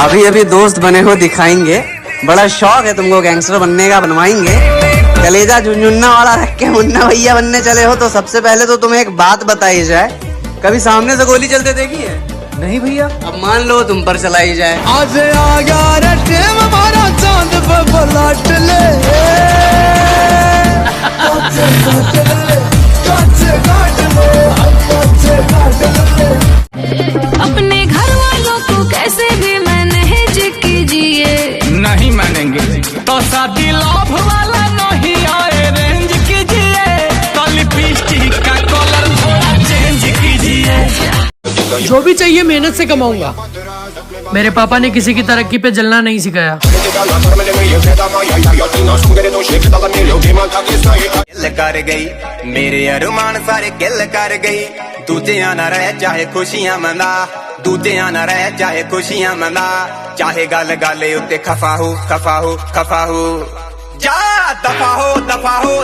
अभी अभी दोस्त बने हो दिखाएंगे, बड़ा शौक है तुमको गैंगस्टर बनने का, बनवाएंगे। कलेजा झुनझुन्ना वाला रख के मुन्ना भैया बनने चले हो तो सबसे पहले तो तुम्हें एक बात बताई जाए, कभी सामने से गोली चलते देखी है? नहीं भैया। अब मान लो तुम पर चलाई जाए। आज आ गया रे टेम हमारा चांद पे पलट ले। अपने घर वालों को कैसे भी मैनेज कीजिए। नहीं मानेंगे तो शादी लव वाला नहीं आए रेंज कीजिए, तो लिपस्टिक का कलर थोड़ा चेंज कीजिए। जो भी चाहिए मेहनत से कमाऊंगा। मेरे पापा ने किसी की तरक्की पे जलना नहीं सिखाया। कर गई मेरे अरमान सारे किल कर गई, दूजिया ना रह चाहे खुशियां मना, दूजिया ना रह चाहे खुशियां मना, चाहे गल गल उत्ते खफा हो खफा हो खफा हो, जा दफा हो दफा हो।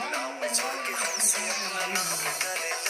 नाम जोड़ के हमसे अपना नाम करे।